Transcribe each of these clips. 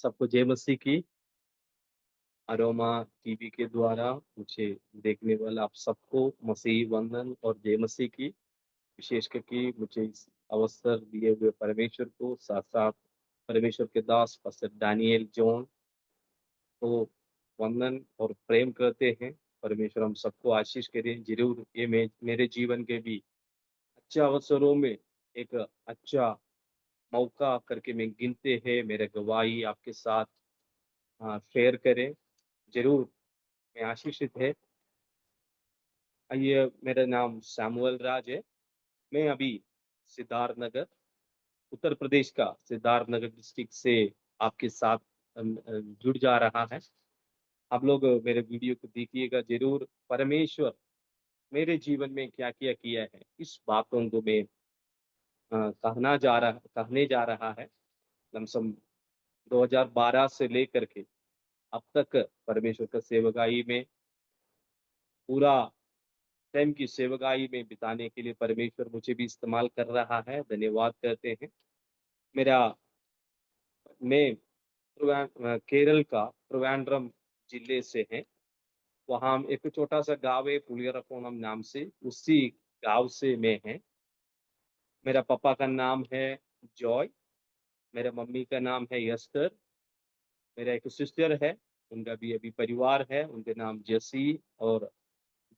सबको जय मसीह की। अरोमा टीवी के द्वारा मुझे देखने वाला आप सबको मसीही वंदन और जय मसीह की। विशेष करके मुझे इस अवसर दिए हुए परमेश्वर को, साथ साथ परमेश्वर के दास पास्टर डैनियल जॉन को वंदन और प्रेम करते हैं। परमेश्वर हम सबको आशीष करें। जरूर ये मेरे जीवन के भी अच्छे अवसरों में एक अच्छा मौका करके मैं गिनते हैं। मेरे गवाही आपके साथ शेयर करें। जरूर मैं आशीषित है। ये मेरा नाम सैमुअल राज है। मैं अभी सिद्धार्थ नगर, उत्तर प्रदेश का सिद्धार्थ नगर डिस्ट्रिक्ट से आपके साथ जुड़ जा रहा है। आप लोग मेरे वीडियो को देखिएगा जरूर। परमेश्वर मेरे जीवन में क्या क्या किया है, इस बातों को मैं कहने जा रहा है। लमसम 2012 से लेकर के अब तक परमेश्वर का सेवकाई में पूरा टाइम की सेवकाई में बिताने के लिए परमेश्वर मुझे भी इस्तेमाल कर रहा है। धन्यवाद करते हैं। मेरा मैं केरल का त्रिवेंद्रम जिले से है। वहाँ एक छोटा सा गाँव है पुलियरकोणम नाम से, उसी गाँव से मैं है। मेरा पापा का नाम है जॉय, मेरे मम्मी का नाम है यस्टर। मेरा एक सिस्टर है, उनका भी अभी परिवार है, उनके नाम जसी और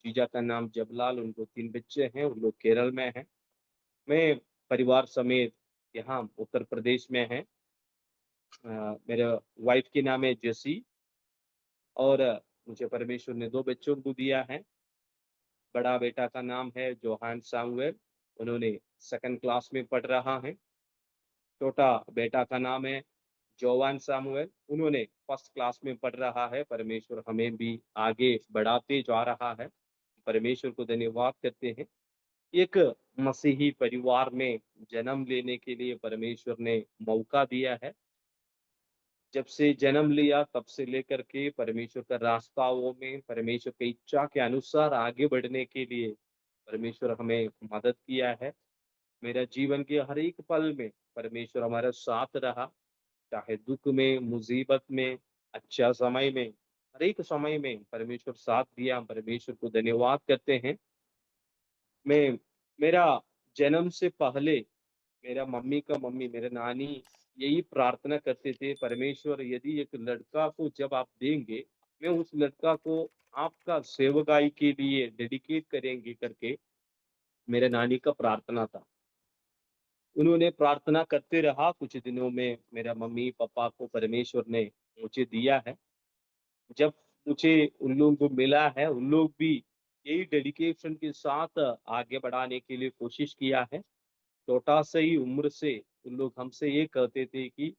जीजा का नाम जबलाल। उनको 3 बच्चे हैं, उन लोग केरल में हैं। मैं परिवार समेत यहाँ उत्तर प्रदेश में है। मेरे वाइफ की नाम है जेसी और मुझे परमेश्वर ने 2 बच्चों को दिया है। बड़ा बेटा का नाम है जोहान सामुएल, उन्होंने सेकंड क्लास में पढ़ रहा है। छोटा बेटा का नाम है जोवान सामुएल, उन्होंने फर्स्ट क्लास में पढ़ रहा है। परमेश्वर हमें भी आगे बढ़ाते जा रहा है। परमेश्वर को धन्यवाद करते हैं। एक मसीही परिवार में जन्म लेने के लिए परमेश्वर ने मौका दिया है। जब से जन्म लिया तब से लेकर के परमेश्वर का रास्ताओं में, परमेश्वर की इच्छा के अनुसार आगे बढ़ने के लिए परमेश्वर हमें मदद किया है। मेरा जीवन के हर एक पल में परमेश्वर हमारा साथ रहा। चाहे दुख में, मुसीबत में, अच्छा समय में, हर एक समय में परमेश्वर साथ दिया। हम परमेश्वर को धन्यवाद करते हैं। मैं मेरा जन्म से पहले मेरा मम्मी का मम्मी मेरे नानी यही प्रार्थना करते थे, परमेश्वर यदि एक लड़का को जब आप देंगे, मैं उस लड़का को आपका सेवकाई के लिए डेडिकेट करेंगे करके मेरे नानी का प्रार्थना था। उन्होंने प्रार्थना करते रहा। कुछ दिनों में मेरा मम्मी पापा को परमेश्वर ने मुझे दिया है। जब मुझे उन लोगों को मिला है, उन लोग भी यही डेडिकेशन के साथ आगे बढ़ाने के लिए कोशिश किया है। छोटा सा ही उम्र से उन लोग हमसे ये कहते थे कि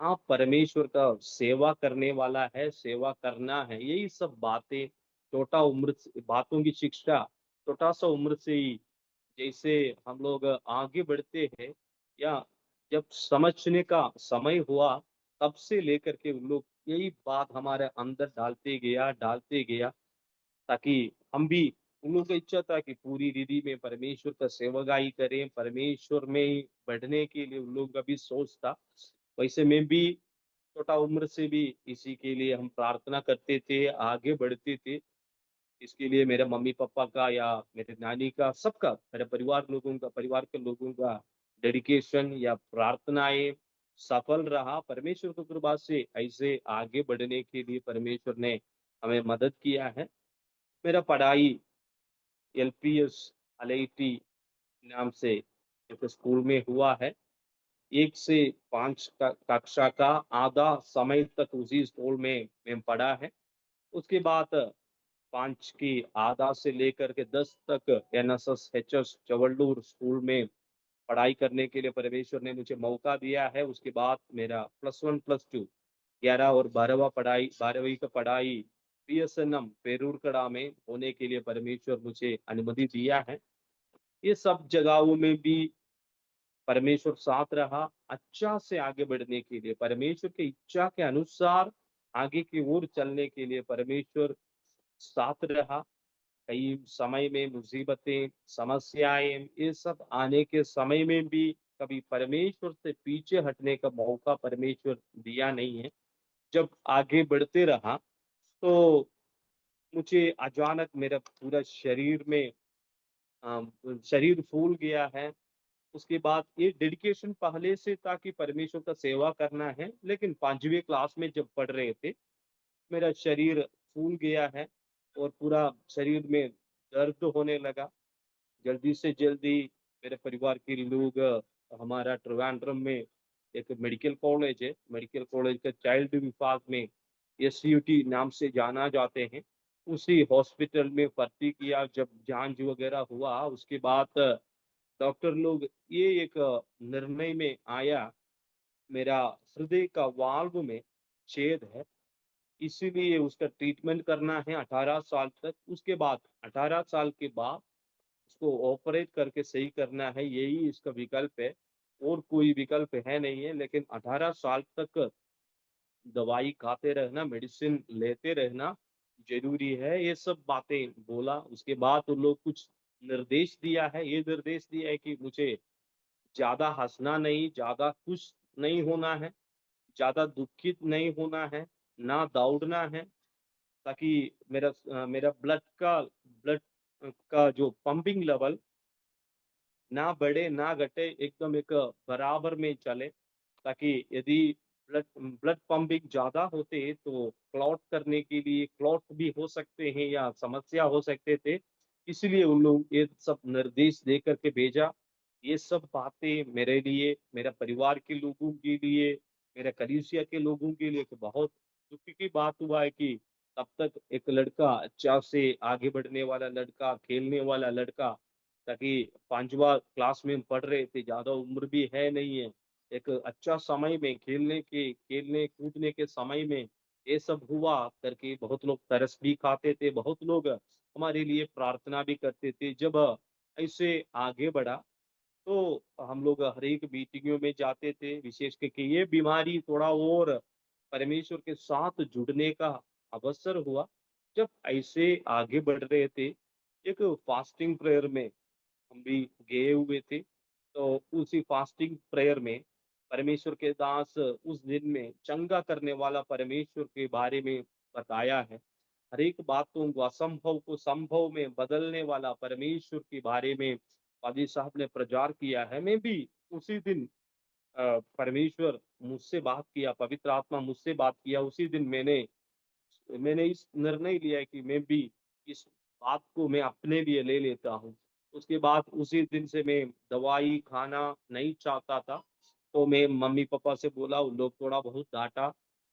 आप परमेश्वर का सेवा करने वाला है, सेवा करना है। यही सब बातें छोटा उम्र से, बातों की शिक्षा छोटा सा उम्र से ही जैसे हम लोग आगे बढ़ते हैं, या जब समझने का समय हुआ तब से लेकर के उन लोग यही बात हमारे अंदर डालते गया, ताकि हम भी, उन लोगों की इच्छा था कि पूरी रीति में परमेश्वर का सेवकाई करें, परमेश्वर में ही बढ़ने के लिए उन लोगों का भी सोच था। वैसे मैं भी छोटा उम्र से भी इसी के लिए हम प्रार्थना करते थे, आगे बढ़ते थे। इसके लिए मेरे मम्मी पापा का या मेरे नानी का, सबका, मेरे परिवार के लोगों का डेडिकेशन या प्रार्थनाएं सफल रहा। परमेश्वर की कृपा से ऐसे आगे बढ़ने के लिए परमेश्वर ने हमें मदद किया है। मेरा पढ़ाई एलपीएस आईआईटी नाम से एक स्कूल में हुआ है। 1 से 5 का कक्षा का आधा समय तक उसी स्कूल में मैं पढ़ा है। उसके बाद 5 की आधा से लेकर के 10 तक एनएसएस एचएस चवल्लूर स्कूल में पढ़ाई करने के लिए परमेश्वर ने मुझे मौका दिया है। उसके बाद मेरा +1 +2 11 और 12वीं का पढ़ाई बीएसएनएम पेरूरकड़ा में होने के लिए परमेश्वर मुझे अनुमति दिया है। ये सब जगहों में भी परमेश्वर साथ रहा। अच्छा से आगे बढ़ने के लिए, परमेश्वर की इच्छा के अनुसार आगे की ओर चलने के लिए परमेश्वर साथ रहा। कई समय में मुसीबतें, समस्याएं, ये सब आने के समय में भी कभी परमेश्वर से पीछे हटने का मौका परमेश्वर दिया नहीं है। जब आगे बढ़ते रहा तो मुझे अचानक मेरा पूरा शरीर फूल गया है। उसके बाद ये डेडिकेशन पहले से था कि परमेश्वर का सेवा करना है, लेकिन 5वीं क्लास में जब पढ़ रहे थे, मेरा शरीर फूल गया है और पूरा शरीर में दर्द होने लगा। जल्दी से जल्दी मेरे परिवार के लोग हमारा ट्रिवांड्रम में एक मेडिकल कॉलेज है, मेडिकल कॉलेज का चाइल्ड विभाग में एसयूटी नाम से जाना जाते हैं, उसी हॉस्पिटल में भर्ती किया। जब जांच वगैरह हुआ उसके बाद डॉक्टर लोग ये एक निर्णय में आया, मेरा हृदय का वाल्व में छेद है, इसीलिए उसका ट्रीटमेंट करना है 18 साल तक। उसके बाद 18 साल के बाद उसको ऑपरेट करके सही करना है, यही इसका विकल्प है और कोई विकल्प है नहीं है। लेकिन 18 साल तक दवाई खाते रहना, मेडिसिन लेते रहना ज़रूरी है, ये सब बातें बोला। उसके बाद उन लोग कुछ निर्देश दिया है, ये निर्देश दिया है कि मुझे ज़्यादा हँसना नहीं, ज़्यादा खुश नहीं होना है, ज़्यादा दुखित नहीं होना है, ना दौड़ना है, ताकि मेरा ब्लड का जो पंपिंग लेवल ना बढ़े ना घटे, एकदम एक बराबर में चले, ताकि यदि ब्लड ब्लड पंपिंग ज़्यादा होते तो क्लॉट करने के लिए क्लॉट भी हो सकते हैं या समस्या हो सकते थे। इसलिए उन लोग ये सब निर्देश दे कर के भेजा। ये सब बातें मेरे लिए, मेरे परिवार के लोगों के लिए, मेरे कलीसिया के लोगों के लिए एक बहुत दुःख की बात हुआ है कि तब तक एक लड़का, अच्छा से आगे बढ़ने वाला लड़का, खेलने वाला लड़का, ताकि 5वां क्लास में हम पढ़ रहे थे, ज़्यादा उम्र भी है नहीं है। एक अच्छा समय में खेलने-कूदने के समय में ये सब हुआ करके बहुत लोग तरस भी खाते थे, बहुत लोग हमारे लिए प्रार्थना भी करते थे। जब ऐसे आगे बढ़ा तो हम लोग हर एक मीटिंगों में जाते थे, विशेष करके ये बीमारी थोड़ा और परमेश्वर के साथ जुड़ने का अवसर हुआ। जब ऐसे आगे बढ़ रहे थे, एक फास्टिंग प्रेयर में हम भी गए हुए थे। तो उसी फास्टिंग प्रेयर में परमेश्वर के दास उस दिन में चंगा करने वाला परमेश्वर के बारे में बताया है। हर एक बातों को, असंभव को संभव में बदलने वाला परमेश्वर के बारे में पादी साहब ने प्रचार किया है। मैं भी उसी दिन परमेश्वर मुझसे बात किया, पवित्र आत्मा मुझसे बात किया। उसी दिन मैंने मैंने इस निर्णय लिया है कि मैं भी इस बात को मैं अपने लिए ले लेता हूँ। उसके बाद उसी दिन से मैं दवाई खाना नहीं चाहता था। तो मैं मम्मी-पापा से बोला, उन लोग थोड़ा बहुत डाँटा।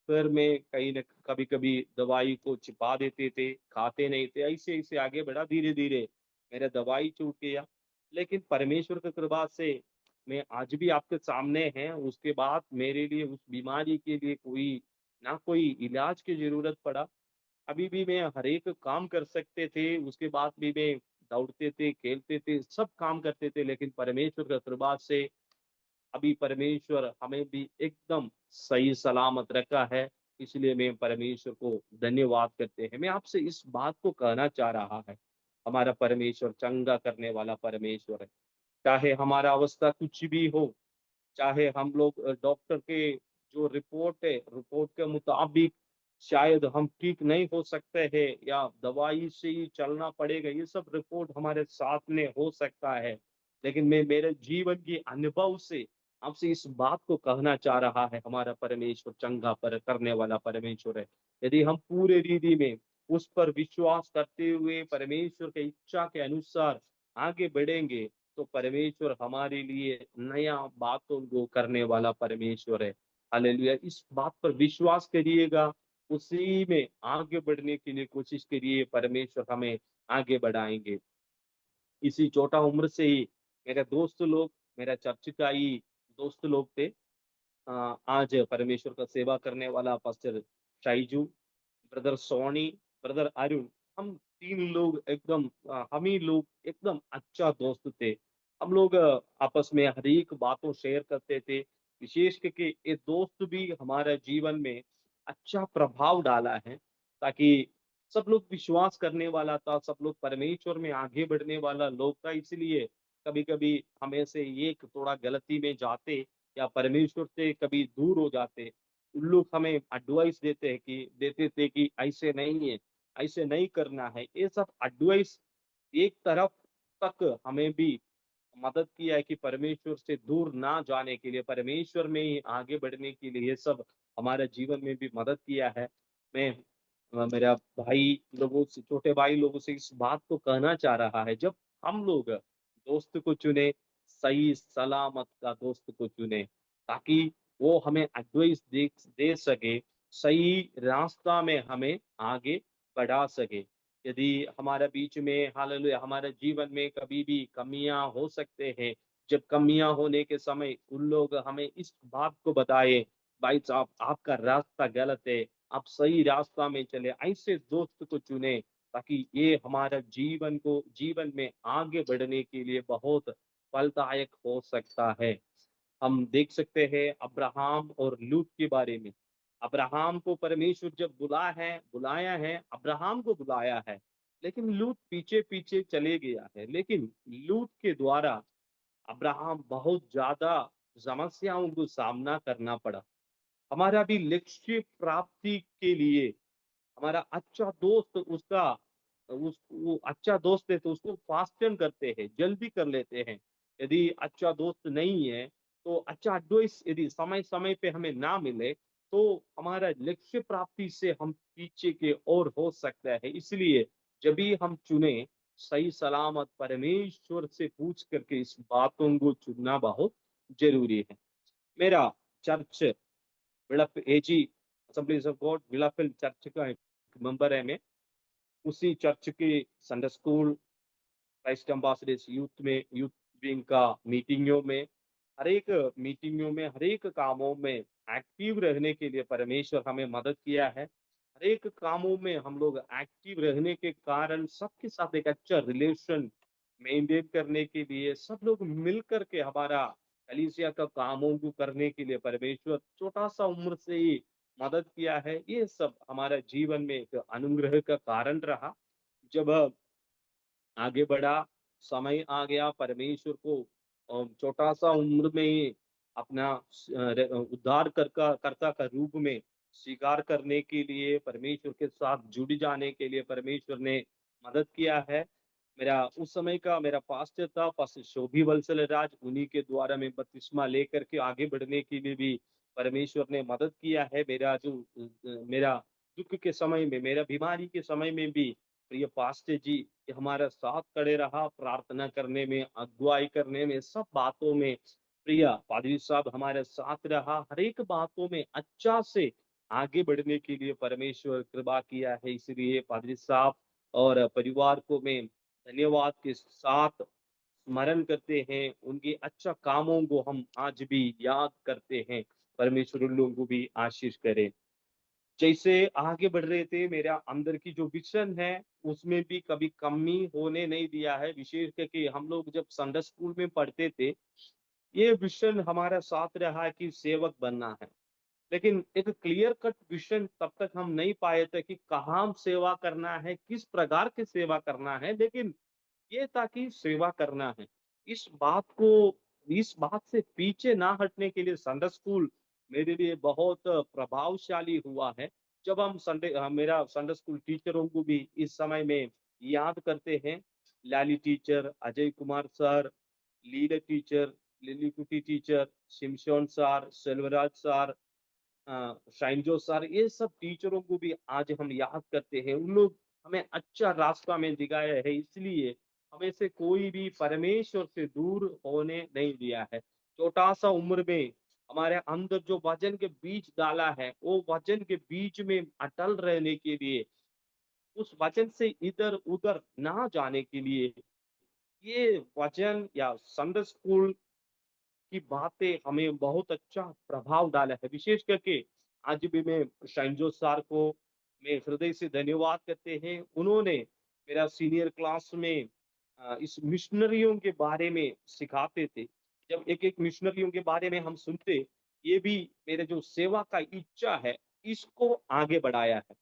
फिर मैं कहीं न कभी-कभी दवाई को छिपा देते थे, खाते नहीं थे। ऐसे-ऐसे आगे बढ़ा, धीरे-धीरे मेरा दवाई छूट गया। लेकिन परमेश्वर की कृपा से मैं आज भी आपके सामने हैं। उसके बाद मेरे लिए उस बीमारी के लिए कोई इलाज की ज़रूरत पड़ा। अभी भी मैं हर एक काम कर सकते थे, उसके बाद भी मैं दौड़ते थे, खेलते थे, सब काम करते थे, लेकिन परमेश्वर का कृपा से अभी परमेश्वर हमें भी एकदम सही सलामत रखा है। इसलिए मैं परमेश्वर को धन्यवाद करते हैं। मैं आपसे इस बात को कहना चाह रहा है, हमारा परमेश्वर चंगा करने वाला परमेश्वर है। चाहे हमारा अवस्था कुछ भी हो, चाहे हम लोग डॉक्टर के जो रिपोर्ट है, रिपोर्ट के मुताबिक शायद हम ठीक नहीं हो सकते हैं या दवाई से ही चलना पड़ेगा, ये सब रिपोर्ट हमारे साथ में हो सकता है। लेकिन मैं मेरे जीवन के अनुभव से आपसे इस बात को कहना चाह रहा है, हमारा परमेश्वर चंगा पर करने वाला परमेश्वर है। यदि हम पूरे रीति में उस पर विश्वास करते हुए परमेश्वर की इच्छा के अनुसार आगे बढ़ेंगे, तो परमेश्वर हमारे लिए नया बातों को करने वाला परमेश्वर है। हालेलुया! इस बात पर विश्वास करिएगा, उसी में आगे बढ़ने के लिए कोशिश करिए, परमेश्वर हमें आगे बढ़ाएँगे। इसी छोटा उम्र से ही मेरे दोस्त लोग, मेरा चर्च का ही दोस्त लोग थे। आज परमेश्वर का सेवा करने वाला pastor Shaiju, brother Soni, brother Arun, हम 3 लोग हम ही लोग एकदम अच्छा दोस्त थे। हम लोग आपस में हर एक बातों शेयर करते थे। विशेष करके ये दोस्त भी हमारे जीवन में अच्छा प्रभाव डाला है, ताकि सब लोग विश्वास करने वाला था, सब लोग परमेश्वर में आगे बढ़ने वाला लोग था, इसलिए कभी कभी हमें से एक थोड़ा गलती में जाते या परमेश्वर से कभी दूर हो जाते, उन लोग हमें एडवाइस देते थे कि ऐसे नहीं है, ऐसे नहीं करना है। ये सब एडवाइस एक तरफ तक हमें भी मदद किया है कि परमेश्वर से दूर ना जाने के लिए, परमेश्वर में ही आगे बढ़ने के लिए, ये सब हमारे जीवन में भी मदद किया है। मैं मेरा भाई लोगों से, छोटे भाई लोगों से इस बात को कहना चाह रहा है, जब हम लोग दोस्त को चुने, सही सलामत का दोस्त को चुने, ताकि वो हमें एडवाइस दे सके, सही रास्ता में हमें आगे बढ़ा सके। यदि हमारे बीच में, हालेलुया, हमारे जीवन में कभी भी कमियां हो सकते हैं, जब कमियां होने के समय उन लोग हमें इस बात को बताए, भाई साहब आपका रास्ता गलत है, आप सही रास्ता में चले, ऐसे दोस्त को चुने, ताकि ये हमारा जीवन में आगे बढ़ने के लिए बहुत फलदायक हो सकता है। हम देख सकते हैं अब्राहम और लूत के बारे में। अब्राहम को परमेश्वर जब बुलाया है, अब्राहम को बुलाया है, लेकिन लूत पीछे पीछे चले गया है। लेकिन लूत के द्वारा अब्राहम बहुत ज्यादा समस्याओं को सामना करना पड़ा। हमारा भी लक्ष्य प्राप्ति के लिए हमारा अच्छा दोस्त, उसका उस वो अच्छा दोस्त है तो उसको फास्टन करते हैं, जल्दी कर लेते हैं। यदि अच्छा दोस्त नहीं है, तो अच्छा एडवाइस यदि समय समय पे हमें ना मिले, तो हमारा लक्ष्य प्राप्ति से हम पीछे के ओर हो सकता है। इसलिए जब भी हम चुने, सही सलामत परमेश्वर से पूछ करके इस बातों को चुनना बहुत जरूरी है। मेरा चर्च विड़प एजी असेंबलीज ऑफ गॉड विलाफिल चर्च का एक मेंबर है मैं। उसी चर्च के Sunday school, Christ ambassadors youth wing का मीटिंगों में, हर एक कामों में एक्टिव रहने के लिए परमेश्वर हमें मदद किया है। हर एक कामों में हम लोग एक्टिव रहने के कारण सबके साथ एक अच्छा रिलेशन मेंटेन करने के लिए, सब लोग मिल करके हमारा कलीसिया का कामों को करने के लिए परमेश्वर छोटा सा उम्र से ही मदद किया है। ये सब हमारा जीवन में एक अनुग्रह का कारण रहा। जब आगे बढ़ा, समय आ गया, परमेश्वर को छोटा सा उम्र में ही अपना उद्धार कर्ता का रूप में स्वीकार करने के लिए, परमेश्वर के साथ जुड़ जाने के लिए परमेश्वर ने मदद किया है। मेरा उस समय का मेरा पास्टर था, पास्टर शोभी वत्सल राज, उन्हीं के द्वारा मैं बपतिस्मा लेकर के आगे बढ़ने के लिए भी परमेश्वर ने मदद किया है। मेरा दुख के समय में, मेरा बीमारी के समय में भी प्रिय पास्टर जी कि हमारा साथ खड़े रहा, प्रार्थना करने में, अगुवाई करने में, सब बातों में प्रिय पादरी साहब हमारे साथ रहा। हर एक बातों में अच्छा से आगे बढ़ने के लिए परमेश्वर कृपा किया है। इसलिए पादरी साहब और परिवार को मैं धन्यवाद के साथ स्मरण करते हैं। उनके अच्छा कामों को हम आज भी याद करते हैं। परमेश्वर उन लोगों को भी आशीष करे। जैसे आगे बढ़ रहे थे, मेरा अंदर की जो विजन है उसमें भी कभी कमी होने नहीं दिया है। विशेष करके हम लोग जब संडे स्कूल में पढ़ते थे, ये विजन हमारा साथ रहा कि सेवक बनना है। लेकिन एक क्लियर कट विजन तब तक हम नहीं पाए थे कि कहाँ सेवा करना है, किस प्रकार की सेवा करना है। लेकिन ये ताकि सेवा करना है, इस बात को इस बात से पीछे ना हटने के लिए संडे स्कूल मेरे लिए बहुत प्रभावशाली हुआ है। जब हम मेरा संडे स्कूल टीचरों को भी इस समय में याद करते हैं, लाली टीचर, अजय कुमार सर, लीला टीचर, लिली कुटी टीचर, शिमशोन सर, सेल्वराज सर, शाइनजो सर, ये सब टीचरों को भी आज हम याद करते हैं। उन लोग हमें अच्छा रास्ता में दिखाया है, इसलिए हमें से कोई भी परमेश्वर से दूर होने नहीं दिया है। छोटा सा उम्र में हमारे अंदर जो वचन के बीज डाला है, वो वचन के बीज में अटल रहने के लिए, उस वचन से इधर उधर ना जाने के लिए, ये वचन या संडे स्कूल की बातें हमें बहुत अच्छा प्रभाव डाला है। विशेष करके आज भी मैं शाइनजो सर को मैं हृदय से धन्यवाद करते हैं। उन्होंने मेरा सीनियर क्लास में इस मिशनरियों के बारे में सिखाते थे। जब एक एक मिशनरियों के बारे में हम सुनते, ये भी मेरे जो सेवा का इच्छा है, इसको आगे बढ़ाया है,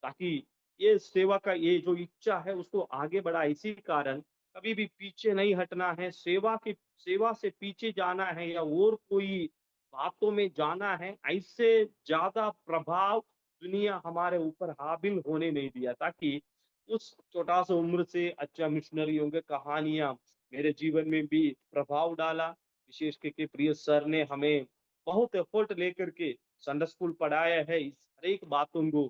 ताकि ये सेवा का ये जो इच्छा है उसको आगे बढ़ा। इसी कारण कभी भी पीछे नहीं हटना है, सेवा से पीछे जाना है या और कोई बातों में जाना है, ऐसे ज़्यादा प्रभाव दुनिया हमारे ऊपर हाबिल होने नहीं दिया, ताकि उस छोटा-सा उम्र से अच्छा मिशनरियों की कहानियाँ मेरे जीवन में भी प्रभाव डाला। विशेष करके प्रिय सर ने हमें बहुत एफर्ट लेकर के संडे स्कूल पढ़ाया है। इस हर एक बातों को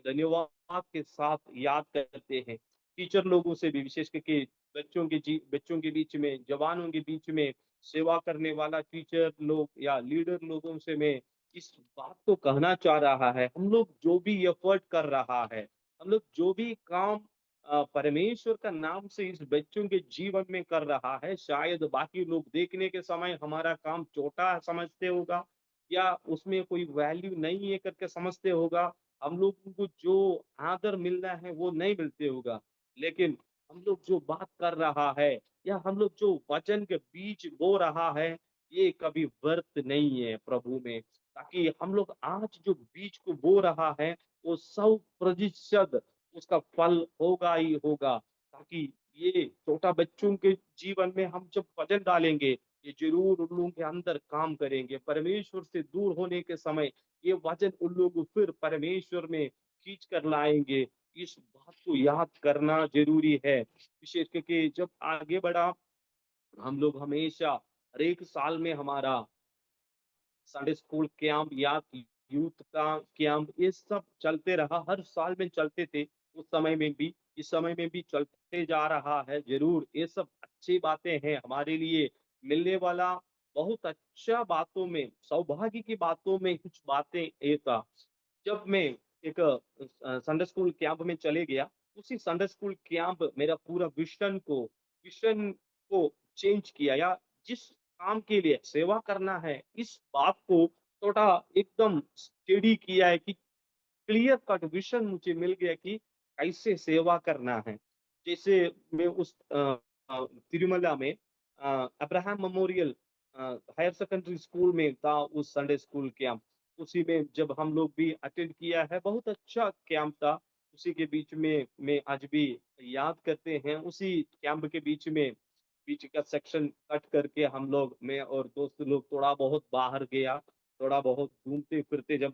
धन्यवाद के साथ याद करते हैं। टीचर लोगों से भी, विशेष करके बच्चों के बीच में, जवानों के बीच में सेवा करने वाला टीचर लोग या लीडर लोगों से मैं इस बात को कहना चाह रहा है, हम लोग जो भी एफर्ट कर रहा है, हम लोग जो भी काम परमेश्वर का नाम से इस बच्चों के जीवन में कर रहा है, शायद बाकी लोग देखने के समय हमारा काम छोटा समझते होगा या उसमें कोई वैल्यू नहीं है करके समझते होगा। हम लोगों को जो आदर मिलना है वो नहीं मिलते होगा। लेकिन हम लोग जो बात कर रहा है या हम लोग जो वचन के बीच बो रहा है, ये कभी व्यर्थ नहीं है प्रभु में। ताकि हम लोग आज जो बीज को बो रहा है, वो 100% उसका फल होगा ही होगा। ताकि ये छोटा बच्चों के जीवन में हम जब वचन डालेंगे, ये ज़रूर उन लोगों के अंदर काम करेंगे। परमेश्वर से दूर होने के समय ये वचन उन लोगों को फिर परमेश्वर में खींच कर लाएँगे। इस बात को याद करना ज़रूरी है। विशेष करके जब आगे बढ़ा, हम लोग हमेशा हर एक साल में हमारा संडे स्कूल कैंप या यूथ का कैंप, ये सब चलते रहा, हर साल में चलते थे। उस समय में भी, इस समय में भी चलते जा रहा है। ज़रूर ये सब अच्छी बातें हैं, हमारे लिए मिलने वाला बहुत अच्छा बातों में, सौभाग्य की बातों में कुछ बातें ये था। जब मैं एक संडे स्कूल कैंप में चले गया, उसी संडे स्कूल कैंप मेरा पूरा विज़न को चेंज किया, या जिस काम के लिए सेवा करना है, इस बात को थोड़ा एकदम स्टेडी किया है कि क्लियर कट विज़न मुझे मिल गया कि कैसे सेवा करना है। जैसे मैं उस तिरुमला में Abraham memorial higher secondary school में था, उस संडे स्कूल कैंप। उसी में जब हम लोग भी अटेंड किया है, बहुत अच्छा कैंप था। उसी के बीच में मैं आज भी याद करते हैं, उसी कैंप के बीच का सेक्शन कट करके हम लोग, मैं और दोस्त लोग थोड़ा बहुत बाहर गया, थोड़ा बहुत घूमते-फिरते जब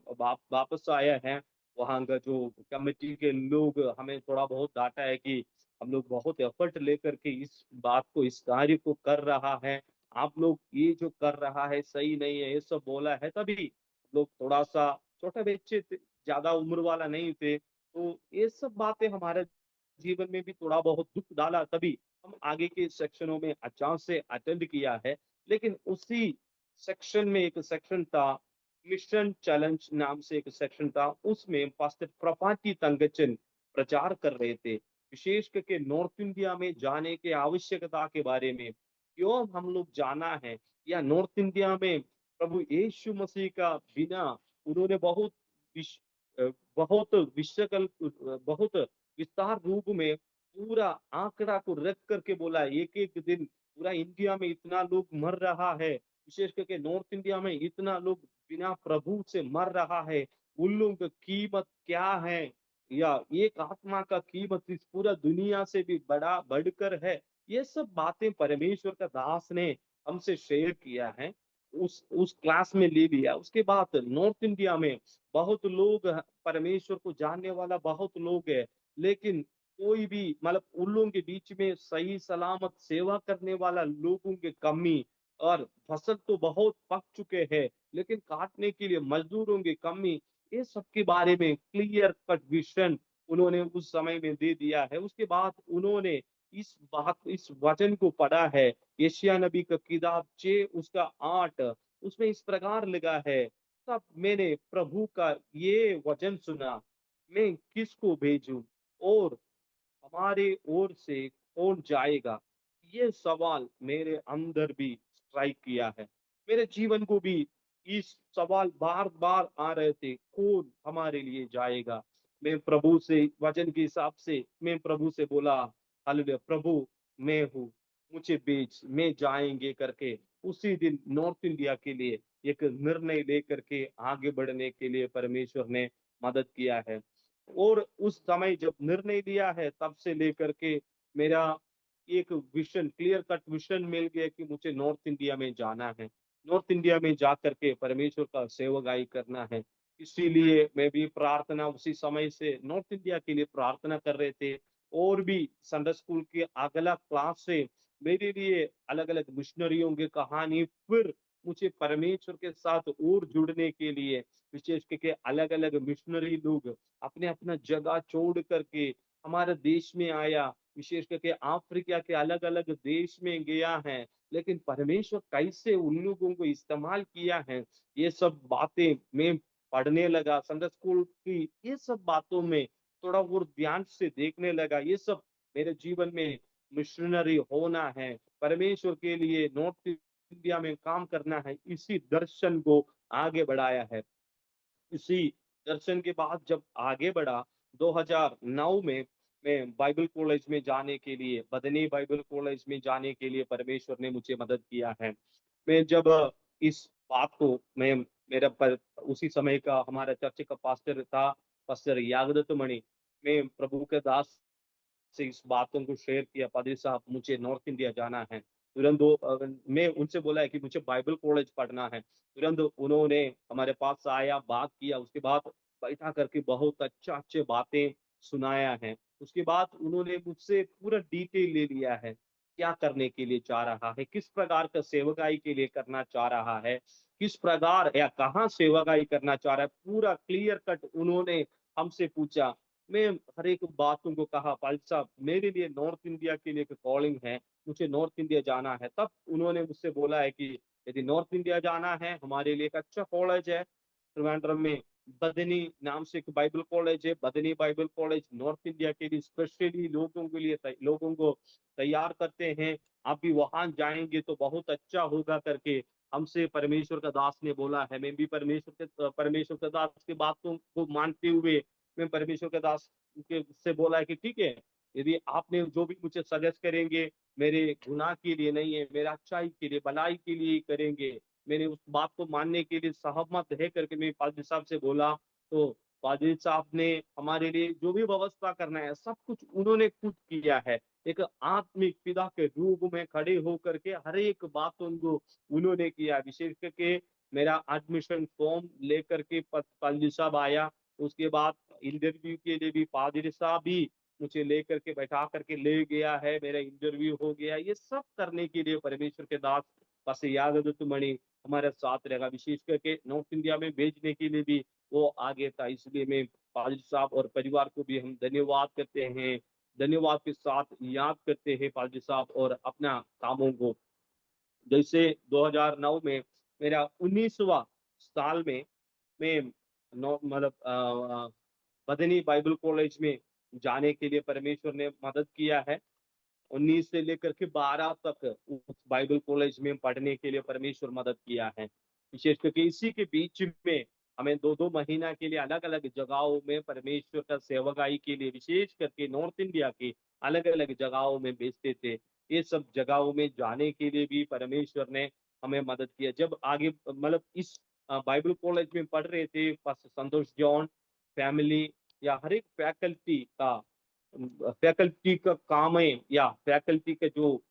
वापस आए हैं, वहाँ का जो कमिटी के लोग हमें थोड़ा बहुत डाँटा है कि हम लोग बहुत एफर्ट लेकर के इस बात को, इस कार्य को कर रहा है। आप लोग ये जो कर रहा है सही नहीं है, ये सब बोला है। तभी लोग थोड़ा-सा, छोटे बच्चे थे, ज़्यादा उम्र वाला नहीं थे, तो ये सब बातें हमारे जीवन में भी थोड़ा बहुत दुःख डाला। तभी हम आगे के सेक्शनों में अचानक से अटेंड किया है। लेकिन उसी सेक्शन में एक सेक्शन था, मिशन चैलेंज नाम से एक सेक्शन था, उसमें पास्टर प्रभाती तंगचन प्रचार कर रहे थे। विशेष करके नॉर्थ इंडिया में जाने की आवश्यकता के बारे में, क्यों हम लोग जाना है, या नॉर्थ इंडिया में प्रभु यीशु मसीह का बिना, उन्होंने विश बहुत बहुत विस्तार रूप में पूरा आंकड़ा को रख करके बोला है, एक-एक दिन पूरा इंडिया में इतना लोग मर रहा है, विशेष करके नॉर्थ इंडिया में इतना लोग बिना प्रभु से मर रहा है, उन लोगों की कीमत क्या है, या एक आत्मा का कीमत इस पूरा दुनिया से भी बड़ा बढ़कर है। ये सब बातें परमेश्वर का दास ने हमसे शेयर किया है, उस क्लास में ले लिया। उसके बाद नॉर्थ इंडिया में बहुत लोग परमेश्वर को जानने वाला बहुत लोग है, लेकिन कोई भी, मतलब उन लोगों के बीच में सही सलामत सेवा करने वाला लोगों की कमी, और फसल तो बहुत पक चुके हैं, लेकिन काटने के लिए मजदूरों की कमी, ये सब के बारे में क्लियर कट विजन उन्होंने उस समय में दे दिया है। उसके बाद उन्होंने इस वचन को पढ़ा है, यशायाह नबी का किताब 6 उसका 8, उसमें इस प्रकार लिखा है, तब मैंने प्रभु का ये वचन सुना, मैं किसको भेजूं और हमारे ओर से कौन जाएगा? ये सवाल मेरे अंदर भी स्ट्राइक किया है। मेरे जीवन को भी इस सवाल बार-बार आ रहे थे, कौन हमारे लिए जाएगा? मैं प्रभु से वचन के हिसाब से मैं प्रभु से बोला, हालेलुया, प्रभु मैं हूँ, मुझे भेज, मैं जाएँगे करके उसी दिन नॉर्थ इंडिया के लिए एक निर्णय लेकर के आगे बढ़ने के लिए परमेश्वर ने मदद किया है। और उस समय जब निर्णय लिया है, तब से लेकर के मेरा एक विजन, क्लियर कट विजन मिल गया कि मुझे नॉर्थ इंडिया में जाना है। नॉर्थ इंडिया में जा करके परमेश्वर का सेवकाई करना है। इसीलिए मैं भी प्रार्थना उसी समय से नॉर्थ इंडिया के लिए प्रार्थना कर रहे थे। और भी संडे स्कूल के अगला क्लास से मेरे लिए अलग-अलग मिशनरियों की कहानी, फिर मुझे परमेश्वर के साथ और जुड़ने के लिए विशेष करके अलग-अलग मिशनरी लोग अपने-अपना जगह छोड़ करके हमारे देश में आया, विशेष करके अफ्रीका के अलग-अलग देश में गया है। लेकिन परमेश्वर कैसे उन लोगों को इस्तेमाल किया है, ये सब बातें मैं पढ़ने लगा। संडे स्कूल की ये सब बातों में थोड़ा और ध्यान से देखने लगा। ये सब मेरे जीवन में मिशनरी होना है, परमेश्वर के लिए नॉर्थ इंडिया में काम करना है, इसी दर्शन को आगे बढ़ाया है। इसी दर्शन के बाद जब आगे बढ़ा 2009 में मैं बाइबल कॉलेज में जाने के लिए, बदनी बाइबल कॉलेज में जाने के लिए परमेश्वर ने मुझे मदद किया है। मैं जब इस बात को मैं मेरा पर उसी समय का हमारा चर्च का पास्टर था, पास्टर यागदत्त मणि, मैं प्रभु के दास से इस बातों को शेयर किया, पादरी साहब मुझे नॉर्थ इंडिया जाना है। तुरंत मैं उनसे बोला है कि मुझे बाइबल कॉलेज पढ़ना है। तुरंत उन्होंने हमारे पास आया, बात किया, उसके बाद बैठा करके बहुत अच्छे बातें सुनाया है। उसके बाद उन्होंने मुझसे पूरा डिटेल ले लिया है, क्या करने के लिए चाह रहा है, किस प्रकार का सेवकाई के लिए करना चाह रहा है, किस प्रकार या कहाँ सेवकाई करना चाह रहा है, पूरा क्लियर कट उन्होंने हमसे पूछा। मैं हर एक बातों को कहा, भाई साहब मेरे लिए नॉर्थ इंडिया के लिए एक कॉलिंग है, मुझे नॉर्थ इंडिया जाना है। तब उन्होंने मुझसे बोला है कि यदि नॉर्थ इंडिया जाना है, हमारे लिए एक अच्छा कॉलेज है त्रिवेंद्रम में, बदनी नाम से एक बाइबल कॉलेज है। बदनी बाइबल कॉलेज नॉर्थ इंडिया के लिए स्पेशली लोगों के लिए लोगों को तैयार करते हैं। आप भी वहां जाएंगे तो बहुत अच्छा होगा करके हमसे परमेश्वर का दास ने बोला है। मैं भी परमेश्वर के दास की बातों को मानते हुए मैं परमेश्वर के दास के से बोला है कि ठीक है, यदि आपने जो भी मुझे सजेस्ट करेंगे, मेरे गुनाह के लिए नहीं है, मेरा अच्छाई के लिए, भलाई के लिए ही करेंगे। मैंने उस बात को मानने के लिए सहमत है करके मैं पादरी साहब से बोला। तो पादरी साहब ने हमारे लिए जो भी व्यवस्था करना है, सब कुछ उन्होंने खुद किया है। एक आत्मिक पिता के रूप में खड़े होकर के हर एक बातों को उन्होंने किया। विशेष करके मेरा एडमिशन फॉर्म लेकर के पादरी साहब आया, उसके बाद इंटरव्यू के लिए भी पादरी साहब ही मुझे लेकर के बैठा करके ले गया है, मेरा इंटरव्यू हो गया। ये सब करने के लिए परमेश्वर के दास पास्टर यागदत्त मणि हमारे साथ रहेगा। विशेष करके नॉर्थ इंडिया में भेजने के लिए भी वो आगे था। इसलिए मैं पादरी साहब और परिवार को भी हम धन्यवाद करते हैं, धन्यवाद के साथ याद करते हैं पादरी साहब और अपना कामों को। जैसे 2009 में मेरा 19वां साल में मैं मतलब बदनी बाइबल कॉलेज में जाने के लिए परमेश्वर ने मदद किया है। 19 से लेकर के 12 तक उस बाइबल कॉलेज में पढ़ने के लिए परमेश्वर मदद किया है। विशेष करके इसी के बीच में हमें 2-2 महीना के लिए अलग-अलग जगहों में परमेश्वर का सेवकाई के लिए, विशेष करके नॉर्थ इंडिया की अलग-अलग जगहों में भेजते थे। ये सब जगहों में जाने के लिए भी परमेश्वर ने हमें मदद किया। जब आगे मतलब इस बाइबल कॉलेज में पढ़ रहे थे, पास्टर संतोष जॉन फैमिली या हर एक फैकल्टी का काम है या फैकल्टी के जो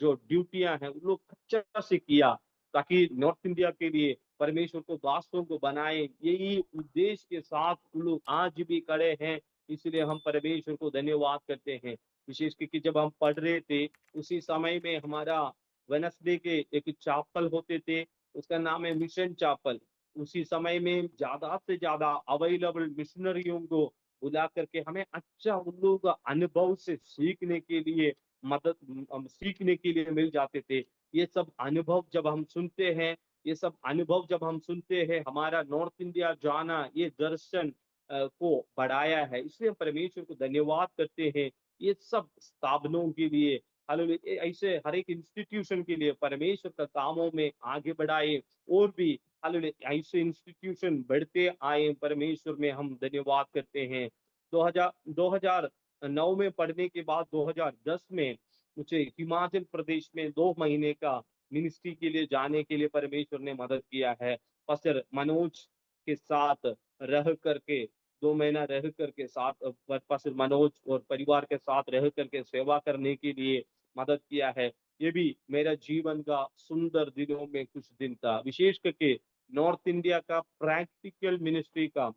जो ड्यूटियां हैं, उन लोग अच्छा से किया ताकि नॉर्थ इंडिया के लिए परमेश्वर को दासों को बनाए। यही उद्देश्य के साथ उन लोग आज भी खड़े हैं। इसलिए हम परमेश्वर को धन्यवाद करते हैं। विशेष करके जब हम पढ़ रहे थे, उसी समय में हमारा वेडनेसडे के एक चापल होते थे, उसका नाम है मिशन चापल। उसी समय में ज्यादा से ज्यादा अवेलेबल मिशनरियों को बुला करके हमें अच्छा उन लोगों का अनुभव से सीखने के लिए सीखने के लिए मिल जाते थे। ये सब अनुभव जब हम सुनते हैं, ये सब अनुभव जब हम सुनते हैं, हमारा नॉर्थ इंडिया जाना ये दर्शन को बढ़ाया है। इसलिए हम परमेश्वर को धन्यवाद करते हैं ये सब स्थापनों के लिए। हालेलुया। ऐसे हर एक इंस्टीट्यूशन के लिए परमेश्वर का कामों में आगे बढ़ाए और भी हालेलुया ऐसे इंस्टीट्यूशन बढ़ते आए। परमेश्वर में हम धन्यवाद करते हैं। 2009 में पढ़ने के बाद 2010 में मुझे हिमाचल प्रदेश में 2 महीने का मिनिस्ट्री के लिए जाने के लिए परमेश्वर ने मदद किया है। पास्टर मनोज के साथ रह करके 2 महीना रह करके साथ पास्टर मनोज और परिवार के साथ रह करके सेवा करने के लिए मदद किया है। ये भी मेरा जीवन का सुंदर दिनों में कुछ दिन था। विशेष करके नॉर्थ इंडिया का प्रैक्टिकल मिनिस्ट्री का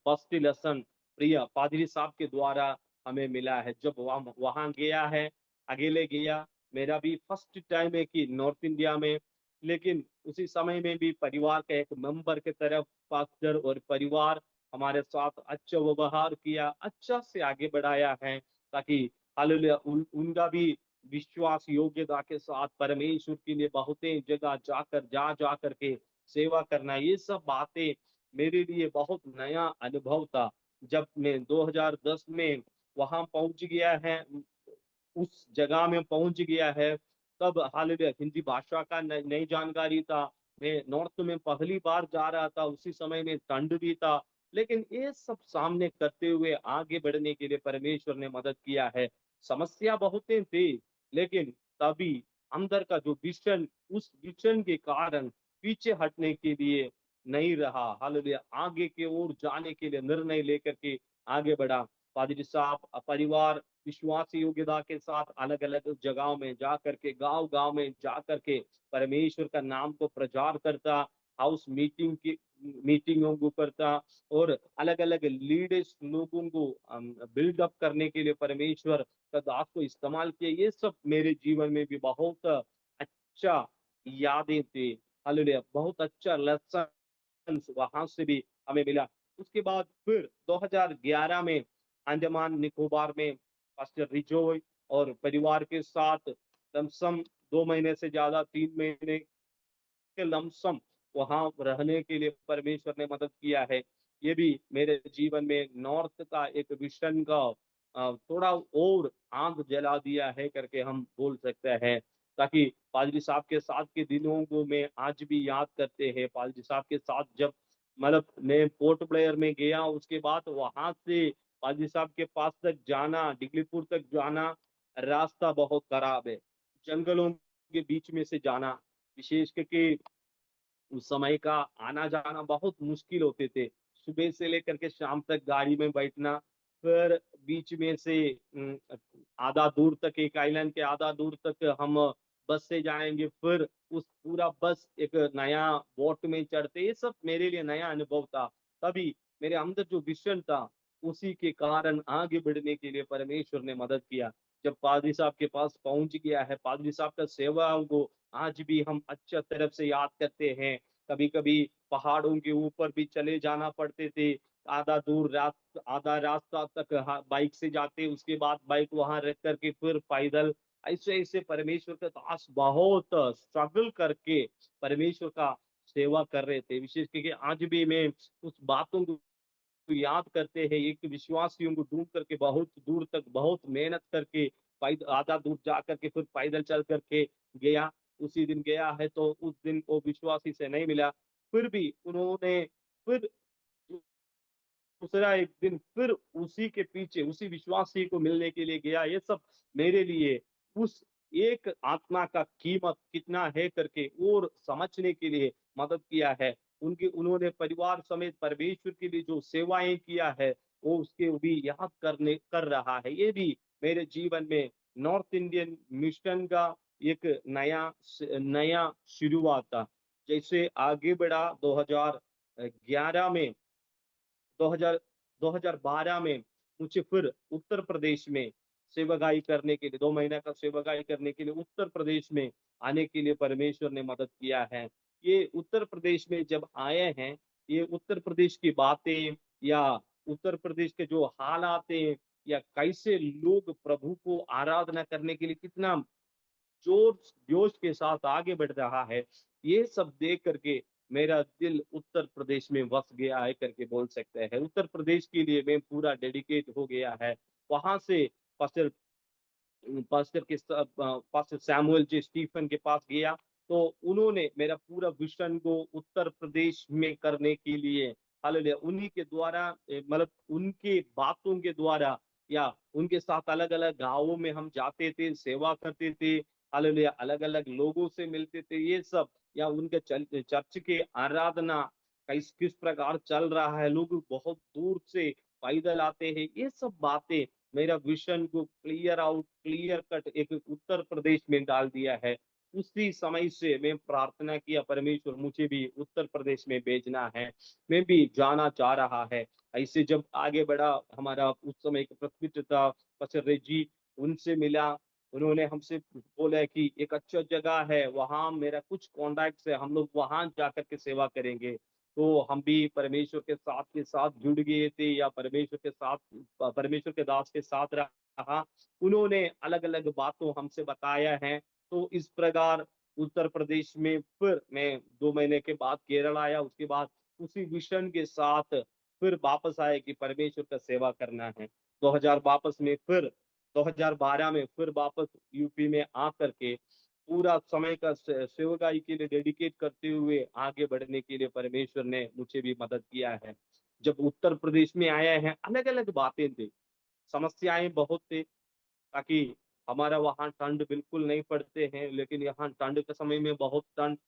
फर्स्ट लेसन प्रिय पादरी साहब के द्वारा हमें मिला है। जब वहाँ वहाँ गया है, अकेले गया, मेरा भी फर्स्ट टाइम है कि नॉर्थ इंडिया में, लेकिन उसी समय में भी परिवार का एक मेंबर के तरफ पास्टर और परिवार हमारे साथ अच्छा व्यवहार किया, अच्छा से आगे बढ़ाया है, ताकि हालेलुया उनका भी विश्वास योग्यता के साथ परमेश्वर के लिए बहुतें जगह जा करके सेवा करना, ये सब बातें मेरे लिए बहुत नया अनुभव था। जब मैं 2010 में वहां पहुंच गया है, उस जगह में पहुंच गया है, तब हालेलुया हिंदी भाषा का नई जानकारी था। मैं नॉर्थ में पहली बार जा रहा था, उसी समय में ठंड भी था, लेकिन ये सब सामने करते हुए आगे बढ़ने के लिए परमेश्वर ने मदद किया है। समस्या बहुतें थी, लेकिन तभी अंदर का जो विजन, उस विजन के कारण पीछे हटने के लिए नहीं रहा। हालेलुया आगे की ओर जाने के लिए निर्णय लेकर के आगे बढ़ा। पादरी साहब परिवार विश्वास योग्यता के साथ अलग अलग जगहों में जा करके, गांव गांव में जा करके परमेश्वर का नाम को प्रचार करता, हाउस मीटिंगों को करता, और अलग अलग लीडर्स लोगों को बिल्डअप करने के लिए परमेश्वर का दास को इस्तेमाल किया। ये सब मेरे जीवन में भी बहुत अच्छा यादें थी। हालेलुया बहुत अच्छा लेसन वहां से भी हमें मिला। उसके बाद फिर 2011 में अंडमान निकोबार में पास्टर रिजोय और परिवार के साथ लमसम 2 महीने से ज्यादा 3 महीने के लमसम वहां रहने के लिए परमेश्वर ने मदद किया है। ये भी मेरे जीवन में नॉर्थ का एक विजन का थोड़ा और आंख जला दिया है करके हम बोल सकते हैं, ताकि पादरी साहब के साथ के दिनों को मैं आज भी याद करते हैं। पादरी साहब के साथ जब मतलब मैं पोर्ट ब्लेयर में गया, उसके बाद वहां से पादरी साहब के पास तक जाना, डिगलीपुर तक जाना, रास्ता बहुत खराब है, जंगलों के बीच में से जाना, विशेष करके उस समय का आना जाना बहुत मुश्किल होते थे। सुबह से लेकर के शाम तक गाड़ी में बैठना, फिर बीच में से आधा दूर तक, एक आइलैंड के आधा दूर तक हम बस से जाएंगे, फिर उस पूरा बस एक नया बोट में चढ़ते, ये सब मेरे लिए नया अनुभव था। तभी मेरे अंदर जो विजन था, उसी के कारण आगे बढ़ने के लिए परमेश्वर ने मदद किया। जब पादरी साहब के पास पहुंच गया है, पादरी साहब का सेवाओं को आज भी हम अच्छा तरफ से याद करते हैं। कभी कभी पहाड़ों के ऊपर भी चले जाना पड़ते थे, आधा रास्ता तक बाइक से जाते, उसके बाद बाइक वहां रख करके फिर पैदल, ऐसे ऐसे परमेश्वर का दास बहुत स्ट्रगल करके परमेश्वर का सेवा कर रहे थे। विशेष करके आज भी मैं उस बातों को याद करते हैं। एक विश्वासियों को ढूंढ करके बहुत दूर तक बहुत मेहनत करके आधा दूर जा करके फिर पैदल चल करके गया। उसी दिन गया है तो उस दिन वो विश्वासी से नहीं मिला, फिर भी उन्होंने फिर दूसरा एक दिन फिर उसी के पीछे उसी विश्वासी को मिलने के लिए गया। ये सब मेरे लिए उस एक आत्मा का कीमत कितना है करके और समझने के लिए मदद किया है। उनकी उन्होंने परिवार समेत परमेश्वर के लिए जो सेवाएं किया है, वो उसके भी याद कर रहा है। ये भी मेरे जीवन में नॉर्थ इंडियन मिशन का एक नया शुरुआत था। जैसे आगे बढ़ा 2011 में 2000 2012 में मुझे फिर उत्तर प्रदेश में सेवागाई करने के लिए, 2 महीने का सेवागाई करने के लिए उत्तर प्रदेश में आने के लिए परमेश्वर ने मदद किया है। ये उत्तर प्रदेश में जब आए हैं, ये उत्तर प्रदेश की बातें या उत्तर प्रदेश के जो हालात हैं, या कैसे लोग प्रभु को आराधना करने के लिए कितना जोश जोश के साथ आगे बढ़ रहा है, ये सब देख करके मेरा दिल उत्तर प्रदेश में बस गया है करके बोल सकते हैं। उत्तर प्रदेश के लिए मैं पूरा डेडिकेट हो गया है। वहां से पास्टर पास्टर सैमुअल जी स्टीफन के पास गया, तो उन्होंने मेरा पूरा विजन को उत्तर प्रदेश में करने के लिए, हालेलुया उन्हीं के द्वारा मतलब उनके बातों के द्वारा, या उनके साथ अलग अलग गांवों में हम जाते थे, सेवा करते थे, हालेलुया अलग अलग लोगों से मिलते थे, ये सब, या उनके चर्च के आराधना किस प्रकार चल रहा है, लोग बहुत दूर से पैदल आते हैं, ये सब बातें मेरा विजन को क्लियर कट एक उत्तर प्रदेश में डाल दिया है। उसी समय से मैं प्रार्थना किया, परमेश्वर मुझे भी उत्तर प्रदेश में भेजना है, मैं भी जाना चाह रहा है। ऐसे जब आगे बढ़ा, हमारा उस समय एक पृथ्वी पिता पचर्रे जी, उनसे मिला, उन्होंने हमसे बोला कि एक अच्छा जगह है, वहाँ मेरा कुछ कॉन्टैक्ट है, हम लोग वहाँ जाकर के सेवा करेंगे। तो हम भी परमेश्वर के साथ जुड़ गए थे, या परमेश्वर के दास के साथ रहा। उन्होंने अलग अलग बातों हमसे बताया है। तो इस प्रकार उत्तर प्रदेश में फिर मैं 2 महीने के बाद केरल आया, उसके बाद उसी विजन के साथ फिर वापस आए कि परमेश्वर का सेवा करना है। 2000 वापस में फिर 2012 में फिर वापस यूपी में आकर के पूरा समय का सेवकाई के लिए डेडिकेट करते हुए आगे बढ़ने के लिए परमेश्वर ने मुझे भी मदद किया है। जब उत्तर प्रदेश में आया है, अलग अलग बातें थी, समस्याएं बहुत थे, ताकि हमारा वहाँ ठंड बिल्कुल नहीं पड़ते हैं, लेकिन यहाँ ठंड के समय में बहुत ठंड,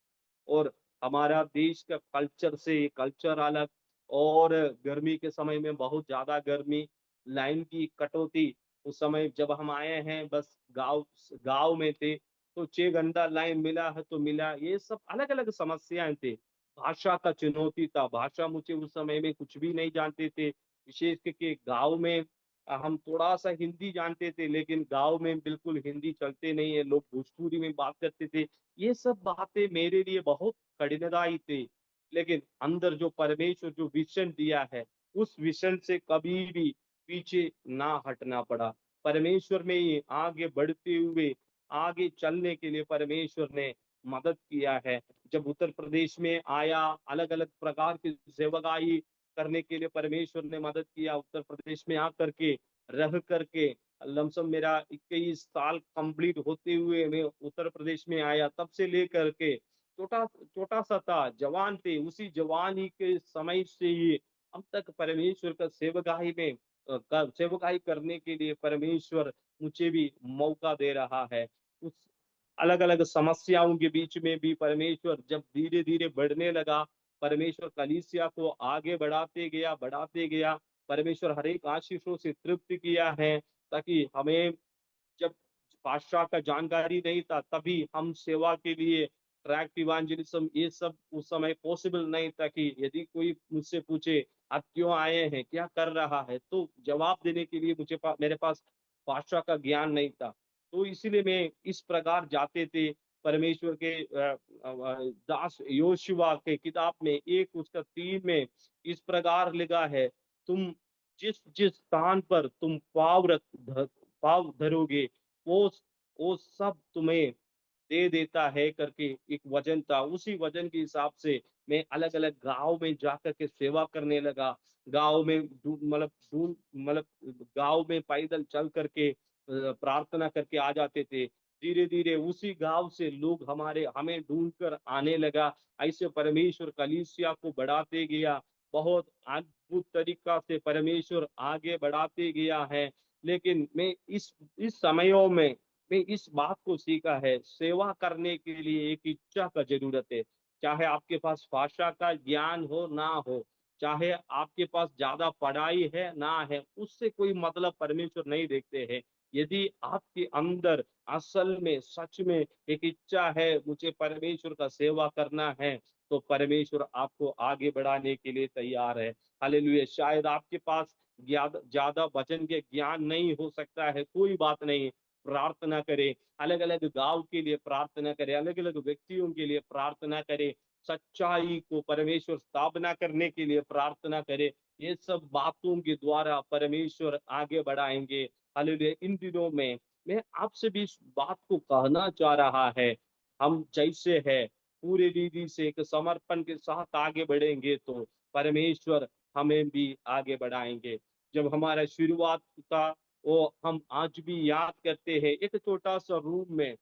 और हमारा देश का कल्चर से ये कल्चर अलग, और गर्मी के समय में बहुत ज्यादा गर्मी, लाइन की कटौती। उस समय जब हम आए हैं, बस गांव गांव में थे, तो 6 घंटा लाइन मिला है तो मिला, ये सब अलग अलग समस्याएं थे। भाषा का चुनौती था, भाषा मुझे उस समय में कुछ भी नहीं जानते थे, विशेष करके गांव में हम थोड़ा सा हिंदी जानते थे, लेकिन गांव में बिल्कुल हिंदी चलते नहीं है, लोग भोजपुरी में बात करते थे। ये सब बातें मेरे लिए बहुत कठिनाई थी, लेकिन अंदर जो परमेश्वर जो विजन दिया है, उस विजन से कभी भी पीछे ना हटना पड़ा। परमेश्वर में ही आगे बढ़ते हुए आगे चलने के लिए परमेश्वर ने मदद किया है। जब उत्तर प्रदेश में आया, अलग अलग प्रकार की सेवकाई करने के लिए परमेश्वर ने मदद किया। उत्तर प्रदेश में आकर के रह करके लमसम मेरा 21 साल कंप्लीट होते हुए मैं उत्तर प्रदेश में आया, तब से लेकर के छोटा छोटा सा था, जवान थे, उसी जवानी के समय से ही अब तक परमेश्वर का सेवकाई में सेवकाई करने के लिए परमेश्वर मुझे भी मौका दे रहा है। उस अलग अलग समस्याओं के बीच में भी परमेश्वर जब धीरे धीरे बढ़ने लगा, परमेश्वर कलीसिया को आगे बढ़ाते गया। परमेश्वर हर एक आशीषों से तृप्त किया है, ताकि हमें जब भाषा का जानकारी नहीं था, तभी हम सेवा के लिए ट्रैक्ट इवांजेलिज्म ये सब उस समय पॉसिबल नहीं था, कि यदि कोई मुझसे पूछे आप क्यों आए हैं, क्या कर रहा है, तो जवाब देने के लिए मेरे पास भाषा का ज्ञान नहीं था। तो इसीलिए मैं इस प्रकार जाते थे। परमेश्वर के दास योशुआ के किताब में 1 उसका 3 में इस प्रकार लिखा है, तुम जिस जिस स्थान पर तुम पाव धरोगे, वो वो सब तुम्हें दे देता है करके एक वचन था। उसी वचन के हिसाब से मैं अलग अलग गांव में जाकर के सेवा करने लगा। गांव में मतलब गांव में पैदल चल करके प्रार्थना करके आ जाते थे। धीरे धीरे उसी गांव से लोग हमें ढूंढ कर आने लगा। ऐसे परमेश्वर कलीसिया को बढ़ाते गया, बहुत अद्भुत तरीका से परमेश्वर आगे बढ़ाते गया है। लेकिन मैं इस समयों में मैं इस बात को सीखा है, सेवा करने के लिए एक इच्छा का जरूरत है। चाहे आपके पास भाषा का ज्ञान हो ना हो, चाहे आपके पास ज्यादा पढ़ाई है ना है, उससे कोई मतलब परमेश्वर नहीं देखते हैं। यदि आपके अंदर असल में सच में एक इच्छा है, मुझे परमेश्वर का सेवा करना है, तो परमेश्वर आपको आगे बढ़ाने के लिए तैयार है। हालेलुया। शायद आपके पास ज्यादा वचन के ज्ञान नहीं हो सकता है, कोई बात नहीं, प्रार्थना करें, अलग अलग गांव के लिए प्रार्थना करें, अलग अलग व्यक्तियों के लिए प्रार्थना करें, सच्चाई को परमेश्वर स्थापना करने के लिए प्रार्थना करें। ये सब बातों के द्वारा परमेश्वर आगे बढ़ाएंगे। हालेलुया। इन दिनों में मैं आपसे भी इस बात को कहना चाह रहा है, हम जैसे है पूरे रीति से एक समर्पण के साथ आगे बढ़ेंगे, तो परमेश्वर हमें भी आगे बढ़ाएंगे। जब हमारा शुरुआत था, वो हम आज भी याद करते हैं, एक छोटा सा रूम में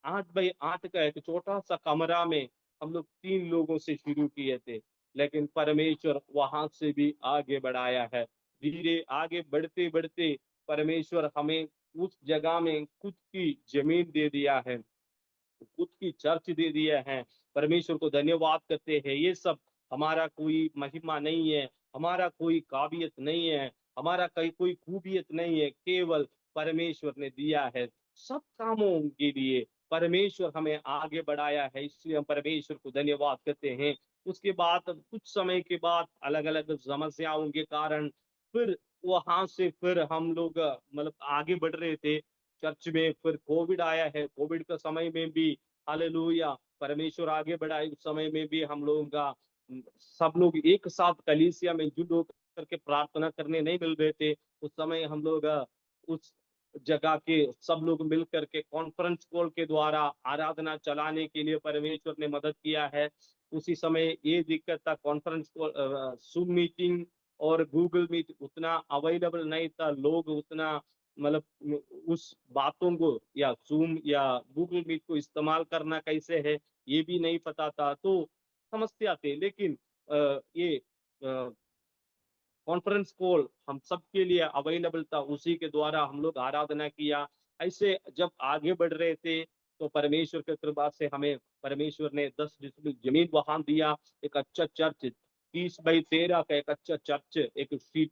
8 बाई 8 का एक छोटा सा कमरा में हम लोग 3 लोगों से शुरू किए थे, लेकिन परमेश्वर वहां से भी आगे बढ़ाया है। धीरे आगे बढ़ते बढ़ते परमेश्वर हमें उस जगह में खुद की जमीन दे दिया है, खुद की चर्च दे दिया है। परमेश्वर को धन्यवाद करते हैं। ये सब हमारा कोई महिमा नहीं है, हमारा कोई काबिलियत नहीं है, हमारा कहीं कोई खूबियत नहीं है, केवल परमेश्वर ने दिया है। सब कामों के लिए परमेश्वर हमें आगे बढ़ाया है, इसलिए हम परमेश्वर को धन्यवाद करते हैं। उसके बाद कुछ समय के बाद अलग-अलग समस्याओं के कारण फिर वहाँ से फिर हम लोग मतलब आगे बढ़ रहे थे। चर्च में फिर कोविड आया है, कोविड का समय में भी हालेलुया परमेश्वर आगे बढ़ाए। उस समय में भी हम लोगों का सब लोग एक साथ कलीसिया में जुट होकर के प्रार्थना करने नहीं मिल रहे थे। उस समय हम लोग उस जगह के सब लोग मिल करके कॉन्फ्रेंस कॉल के द्वारा आराधना चलाने के लिए परमेश्वर ने मदद किया है। उसी समय ये दिक्कत था, कॉन्फ्रेंस कॉल ज़ूम मीटिंग और गूगल मीट उतना अवेलेबल नहीं था। लोग उतना मतलब उस बातों को या ज़ूम या गूगल मीट को इस्तेमाल करना कैसे है, ये भी नहीं पता था। तो समस्या थे, लेकिन ये कॉन्फ्रेंस कॉल हम सबके लिए अवेलेबल था, उसी के द्वारा हम लोग आराधना किया। ऐसे जब आगे बढ़ रहे थे, तो परमेश्वर की कृपा से हमें परमेश्वर ने 10 डिसमिल ज़मीन वहाँ दिया। एक अच्छा चर्च 30/13 का एक अच्छा चर्च, एक शीट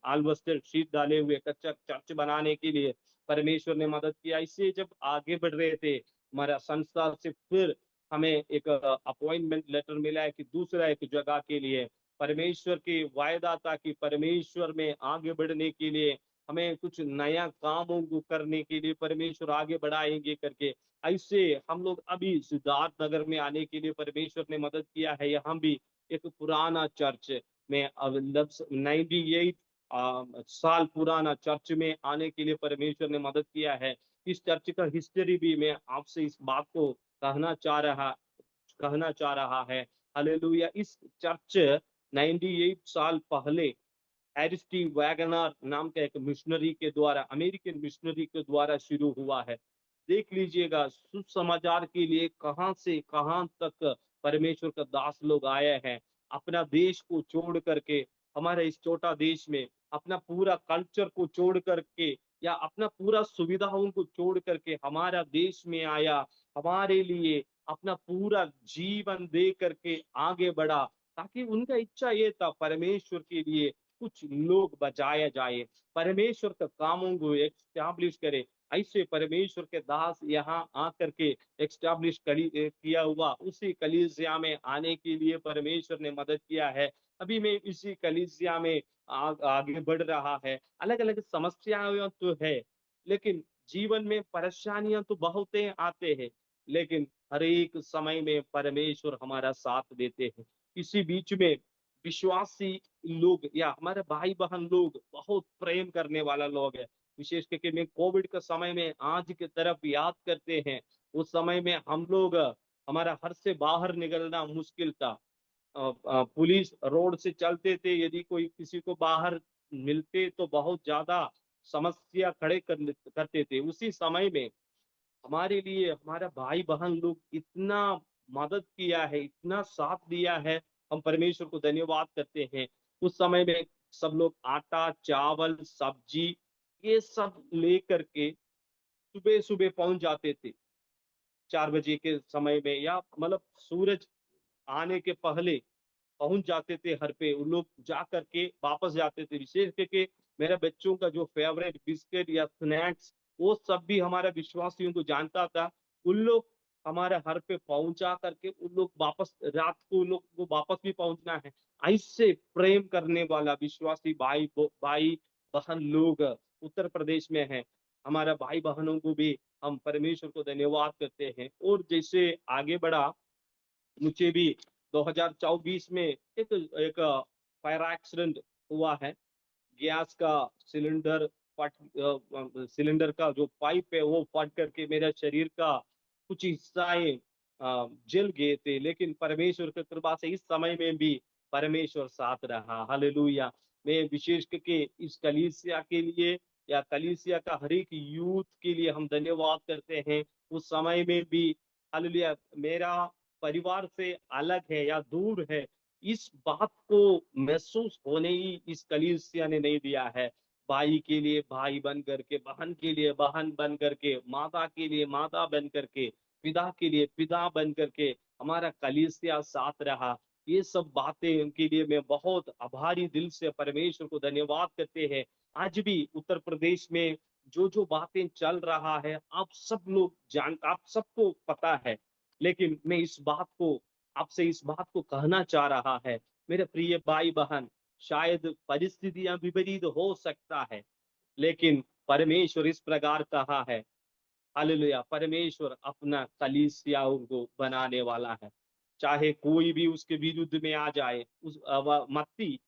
अल्वेस्टर शीट डाले हुए एक अच्छा चर्च बनाने के लिए परमेश्वर ने मदद किया। इससे जब आगे बढ़ रहे थे, हमारा संस्था से फिर हमें एक अपॉइंटमेंट लेटर मिला है कि दूसरा एक जगह के लिए परमेश्वर की वायदा था कि परमेश्वर में आगे बढ़ने के लिए हमें कुछ नया कामों को करने के लिए परमेश्वर आगे बढ़ाएंगे करके। ऐसे हम लोग अभी सिद्धार्थ नगर में आने के लिए परमेश्वर ने मदद किया है। यहाँ भी एक पुराना चर्च में अब 98 साल पुराना चर्च में आने के लिए परमेश्वर ने मदद किया है। इस चर्च का हिस्ट्री भी मैं आपसे इस बात को कहना चाह रहा है। हालेलुया। इस चर्च 98 साल पहले एरिस्टी वैगनर नाम का एक मिशनरी के द्वारा, अमेरिकन मिशनरी के द्वारा शुरू हुआ है। देख लीजिएगा सुसमाचार के लिए कहां से कहां तक परमेश्वर का दास लोग आए हैं। अपना देश को छोड़ करके, हमारे इस छोटा देश में अपना पूरा कल्चर को छोड़ करके या अपना पूरा सुविधाओं को छोड़ करके हमारा देश में आया, हमारे लिए अपना पूरा जीवन दे करके आगे बढ़ा, ताकि उनका इच्छा ये था परमेश्वर के लिए कुछ लोग बचाया जाए, परमेश्वर के कामों को एस्टैब्लिश करे। ऐसे परमेश्वर के दास यहाँ आकर के एस्टैब्लिश किया हुआ उसी कलीसिया में आने के लिए परमेश्वर ने मदद किया है। अभी मैं इसी कलीसिया में आगे बढ़ रहा है। अलग अलग समस्याएं तो है, लेकिन जीवन में परेशानियां तो बहुत आते हैं, लेकिन हर एक समय में परमेश्वर हमारा साथ देते हैं। इसी बीच में विश्वासी लोग या हमारे भाई बहन लोग बहुत प्रेम करने वाला लोग है। विशेष करके मैं कोविड के समय में आज की तरफ याद करते हैं, उस समय में हम लोग हमारा घर से बाहर निकलना मुश्किल था। पुलिस रोड से चलते थे, यदि कोई किसी को बाहर मिलते तो बहुत ज्यादा समस्या खड़े करते थे। उसी समय में हमारे लिए हमारा भाई बहन लोग इतना मदद किया है, इतना साथ दिया है, हम परमेश्वर को धन्यवाद करते हैं। उस समय में सब लोग आटा चावल सब्जी ये सब लेकर के सुबह सुबह पहुंच जाते थे। 4 बजे के समय में या मतलब सूरज आने के पहले पहुंच जाते थे घर पे। उन लोग जा करके वापस जाते थे। विशेष करके मेरे बच्चों का जो फेवरेट बिस्किट या स्नैक्स, वो सब भी हमारा विश्वासियों को जानता था। उन लोग हमारे घर पे पहुंचा करके उन लोग वापस रात को उन लोग को वापस भी पहुंचना है। ऐसे प्रेम करने वाला विश्वासी भाई बहन लोग उत्तर प्रदेश में है। हमारा भाई बहनों को भी हम परमेश्वर को धन्यवाद करते हैं। और जैसे आगे बढ़ा, मुझे भी 2024 में एक फायर एक्सीडेंट हुआ है। गैस का सिलेंडर फट सिलेंडर का जो पाइप है वो फट करके मेरे शरीर का कुछ हिस्साएं जल गए थे, लेकिन परमेश्वर की कृपा से इस समय में भी परमेश्वर साथ रहा। हालेलुया। मैं विशेष करके इस कलीसिया के लिए या कलीसिया का हर एक यूथ के लिए हम धन्यवाद करते हैं। उस समय में भी हालेलुया मेरा परिवार से अलग है या दूर है, इस बात को महसूस होने ही इस कलीसिया ने नहीं दिया है। भाई के लिए भाई बन करके, बहन के लिए बहन बन करके, माता के लिए माता बन करके, पिता के लिए पिता बन करके हमारा कलीसिया साथ रहा। ये सब बातें उनके लिए मैं बहुत आभारी दिल से परमेश्वर को धन्यवाद करते हैं। आज भी उत्तर प्रदेश में जो जो बातें चल रहा है, आप सबको पता है। लेकिन मैं इस बात को आपसे इस बात को कहना चाह रहा है, मेरे प्रिय भाई बहन, शायद परिस्थितियां विपरीत हो सकता है, लेकिन परमेश्वर इस प्रकार कहा है, हालेलुया, परमेश्वर अपना कलीसियाओं को बनाने वाला है। चाहे कोई भी उसके विरुद्ध में आ जाए। मत्ती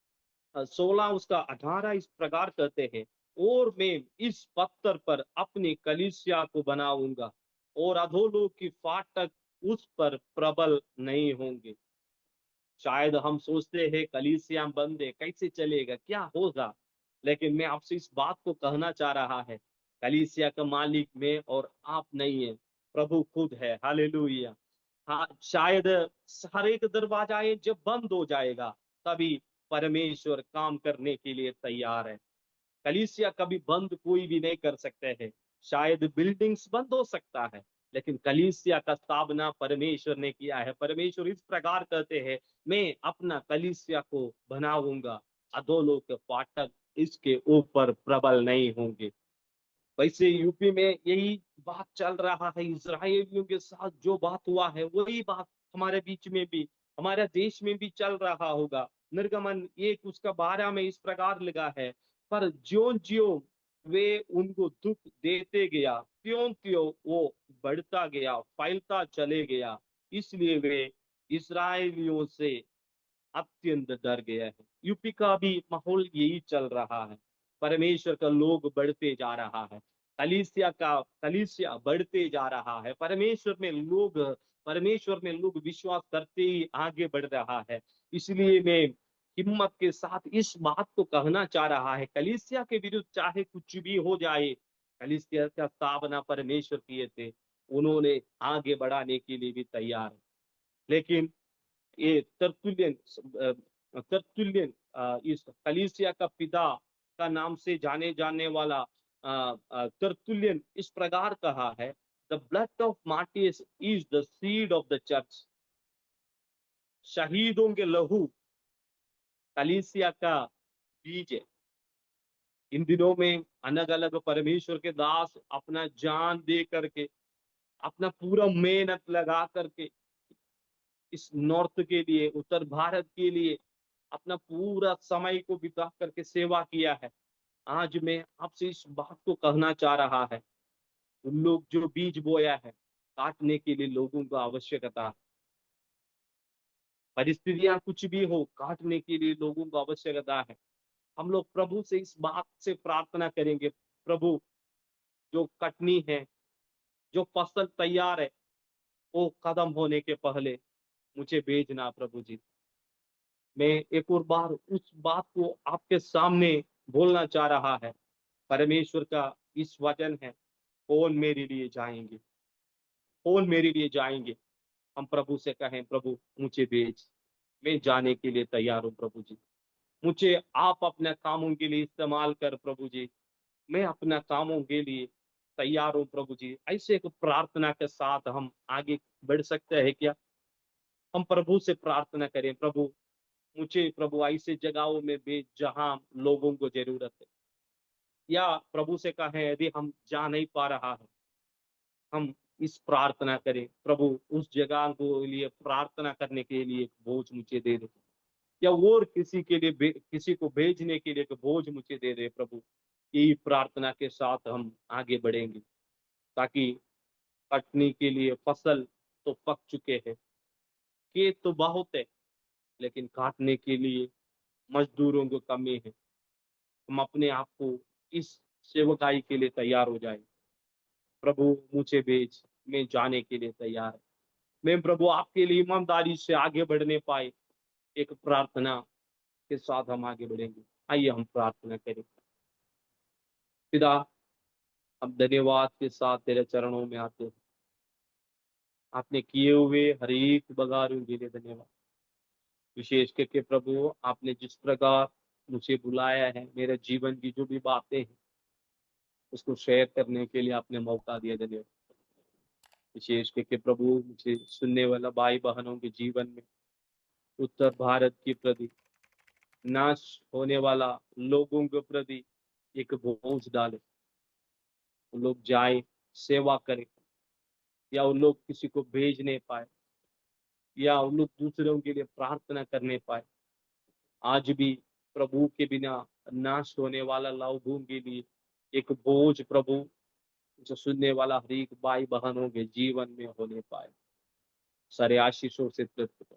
16 उसका 18 इस प्रकार कहते हैं, और मैं इस पत्थर पर अपनी कलीसिया को बनाऊंगा, और अधोलोक की फाटक उस पर प्रबल नहीं होंगे। शायद हम सोचते हैं कलीसिया बंद है, कैसे चलेगा, क्या होगा। लेकिन मैं आपसे इस बात को कहना चाह रहा है, कलीसिया का मालिक मैं और आप नहीं है, प्रभु खुद है। हालेलुया। हाँ, शायद हर एक दरवाजा जब बंद हो जाएगा, तभी परमेश्वर काम करने के लिए तैयार है। कलीसिया कभी बंद कोई भी नहीं कर सकते हैं। शायद बिल्डिंग्स बंद हो सकता है, लेकिन कलीसिया का स्थापना परमेश्वर ने किया है। परमेश्वर इस प्रकार कहते हैं, मैं अपना कलीसिया को बनाऊंगा, अधोलोक के फाटक इसके ऊपर प्रबल नहीं होंगे। वैसे यूपी में यही बात चल रहा है, इजराइलियों के साथ जो बात हुआ है वही बात हमारे बीच में भी, हमारे देश में भी चल रहा होगा। निर्गमन 1 उसका 12 में इस प्रकार लिखा है, पर ज्यों ज्यों वे उनको दुख देते गया, त्यों त्यों वो बढ़ता गया, फैलता चले गया, इसलिए वे इसराइलियों से अत्यंत डर गया है। यूपी का भी माहौल यही चल रहा है। परमेश्वर का लोग बढ़ते जा रहा है, कलीसिया बढ़ते जा रहा है, परमेश्वर में लोग विश्वास करते ही आगे बढ़ रहा है। इसलिए मैं हिम्मत के साथ इस बात को कहना चाह रहा है, कलीसिया के विरुद्ध चाहे कुछ भी हो जाए, कलीसिया का स्थापना परमेश्वर किए थे, उन्होंने आगे बढ़ाने के लिए भी तैयार है। लेकिन ये तरतुल्यन इस कलीसिया का पिता का नाम से जाने जाने वाला तरतुल्यन इस प्रकार कहा है, the blood of martyrs is the seed of the church. शहीदों के लहू कलीसिया का बीज है। इन दिनों में अलग अलग परमेश्वर के दास अपना जान दे करके, अपना पूरा मेहनत लगा करके इस नॉर्थ के लिए, उत्तर भारत के लिए अपना पूरा समय को बिता करके सेवा किया है। आज मैं आपसे इस बात को कहना चाह रहा है, उन लोग जो बीज बोया है, काटने के लिए लोगों को आवश्यकता है। परिस्थितियां कुछ भी हो, काटने के लिए लोगों को आवश्यकता है। हम लोग प्रभु से इस बात से प्रार्थना करेंगे, प्रभु जो कटनी है, जो फसल तैयार है, वो कदम होने के पहले मुझे भेजना प्रभु जी। मैं एक और बार उस बात को आपके सामने बोलना चाह रहा है। परमेश्वर का इस वचन है, कौन मेरे लिए जाएंगे, कौन मेरे लिए जाएंगे। हम प्रभु से कहें, प्रभु मुझे भेज, मैं जाने के लिए तैयार हूँ प्रभु जी। मुझे आप अपने कामों के लिए इस्तेमाल कर प्रभु जी, मैं अपना कामों के लिए तैयार हूँ प्रभु जी। ऐसे एक प्रार्थना के साथ हम आगे बढ़ सकते हैं क्या? हम प्रभु से प्रार्थना करें, प्रभु मुझे प्रभु ऐसे जगहों में भेज जहां लोगों को जरूरत है। या प्रभु से कहें, यदि हम जा नहीं पा रहा है, हम इस प्रार्थना करें, प्रभु उस जगह को लिए प्रार्थना करने के लिए एक बोझ मुझे दे दे, या और किसी के लिए किसी को भेजने के लिए एक बोझ मुझे दे दे प्रभु। यही प्रार्थना के साथ हम आगे बढ़ेंगे, ताकि कटनी के लिए फसल तो पक चुके हैं, खेत तो बहुत है, लेकिन काटने के लिए मजदूरों को कमी है। हम अपने आप को इस सेवकाई के लिए तैयार हो जाए। प्रभु मुझे भेज, मैं जाने के लिए तैयार है। मैं प्रभु आपके लिए ईमानदारी से आगे बढ़ने पाए, एक प्रार्थना के साथ हम आगे बढ़ेंगे। आइए हम प्रार्थना करें। पिता, हम धन्यवाद के साथ तेरे चरणों में आते हैं। आपने किए हुए हर एक बगारों के लिए धन्यवाद। विशेष करके प्रभु, आपने जिस प्रकार मुझे बुलाया है, मेरे जीवन की जो भी बातें हैं उसको शेयर करने के लिए आपने मौका दिया, धन्यवाद। विशेष करके प्रभु, मुझे सुनने वाला भाई बहनों के जीवन में उत्तर भारत के प्रति, नाश होने वाला लोगों के प्रति एक बोझ डाले। उन लोग जाए, सेवा करें, या उन लोग किसी को भेज नहीं पाए, या उन लोग दूसरों के लिए प्रार्थना करने पाए। आज भी प्रभु के बिना नाश होने वाला लोगों के लिए एक बोझ प्रभु, जो सुनने वाला हर एक भाई बहनों के जीवन में होने पाए। सारे आशीषों से तृप्त कर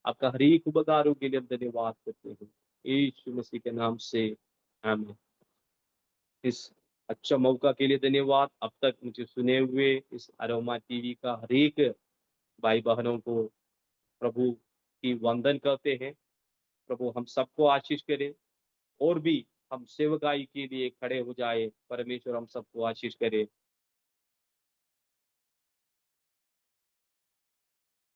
आपका हर एक उपकारों के लिए हम धन्यवाद करते हैं, यीशु मसीह के नाम से आमीन। इस अच्छा मौका के लिए धन्यवाद। अब तक मुझे सुने हुए इस अरोमा टीवी का हर एक भाई बहनों को प्रभु की वंदन करते हैं। प्रभु हम सबको आशीष करे, और भी हम सेवकाई के लिए खड़े हो जाए। परमेश्वर हम सबको आशीष करे।